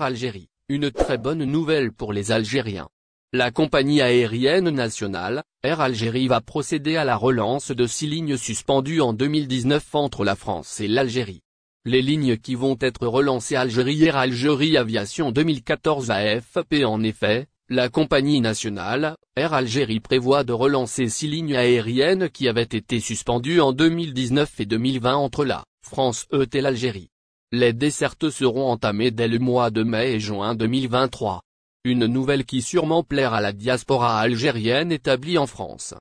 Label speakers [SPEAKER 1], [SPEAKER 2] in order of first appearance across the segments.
[SPEAKER 1] Algérie, une très bonne nouvelle pour les Algériens. La compagnie aérienne nationale, Air Algérie va procéder à la relance de 6 lignes suspendues en 2019 entre la France et l'Algérie. Les lignes qui vont être relancées Algérie Air Algérie Aviation 2014 AFP. En effet, la compagnie nationale, Air Algérie prévoit de relancer 6 lignes aériennes qui avaient été suspendues en 2019 et 2020 entre la France et l'Algérie. Les dessertes seront entamées dès le mois de mai et juin 2023. Une nouvelle qui sûrement plaira à la diaspora algérienne établie en France.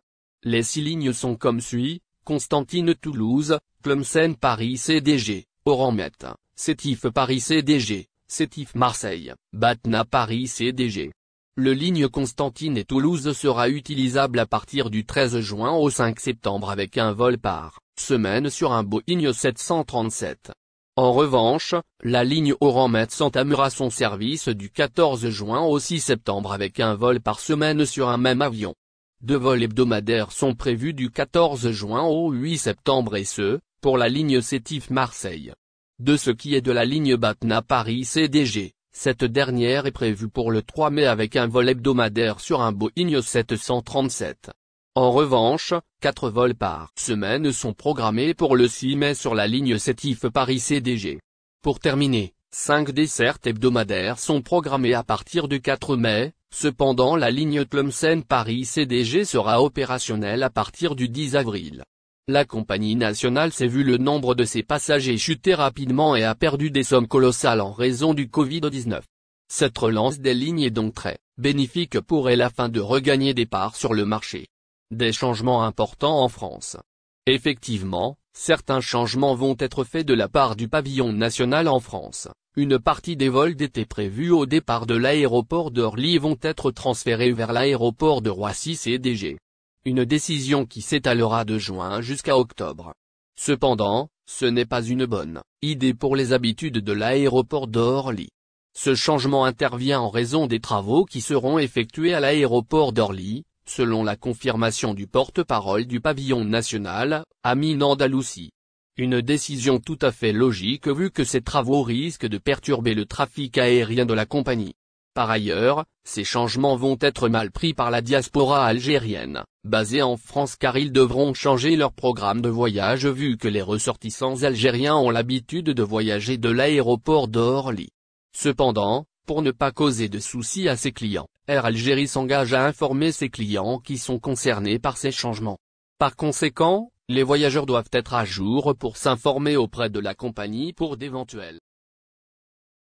[SPEAKER 1] Les 6 lignes sont comme suit: Constantine-Toulouse, Tlemcen-Paris CDG, Oran-Met, Sétif-Paris CDG, Sétif-Marseille, Batna-Paris CDG. Le ligne Constantine et Toulouse sera utilisable à partir du 13 juin au 5 septembre avec un vol par semaine sur un Boeing 737. En revanche, la ligne Oran-Met entamera son service du 14 juin au 6 septembre avec un vol par semaine sur un même avion. 2 vols hebdomadaires sont prévus du 14 juin au 8 septembre et ce, pour la ligne Sétif-Marseille. De ce qui est de la ligne Batna-Paris CDG, cette dernière est prévue pour le 3 mai avec un vol hebdomadaire sur un Boeing 737. En revanche, 4 vols par semaine sont programmés pour le 6 mai sur la ligne Sétif-Paris CDG. Pour terminer, 5 dessertes hebdomadaires sont programmées à partir du 4 mai, cependant la ligne Tlemcen-Paris CDG sera opérationnelle à partir du 10 avril. La compagnie nationale s'est vu le nombre de ses passagers chuter rapidement et a perdu des sommes colossales en raison du Covid-19. Cette relance des lignes est donc très bénéfique pour elle afin de regagner des parts sur le marché. Des changements importants en France. Effectivement, certains changements vont être faits de la part du pavillon national en France. Une partie des vols d'été prévus au départ de l'aéroport d'Orly vont être transférés vers l'aéroport de Roissy CDG. Une décision qui s'étalera de juin jusqu'à octobre. Cependant, ce n'est pas une bonne idée pour les habitudes de l'aéroport d'Orly. Ce changement intervient en raison des travaux qui seront effectués à l'aéroport d'Orly, selon la confirmation du porte-parole du pavillon national, Amine Andalousi. Une décision tout à fait logique vu que ces travaux risquent de perturber le trafic aérien de la compagnie. Par ailleurs, ces changements vont être mal pris par la diaspora algérienne, basée en France car ils devront changer leur programme de voyage vu que les ressortissants algériens ont l'habitude de voyager de l'aéroport d'Orly. Cependant, pour ne pas causer de soucis à ses clients, Air Algérie s'engage à informer ses clients qui sont concernés par ces changements. Par conséquent, les voyageurs doivent être à jour pour s'informer auprès de la compagnie pour d'éventuels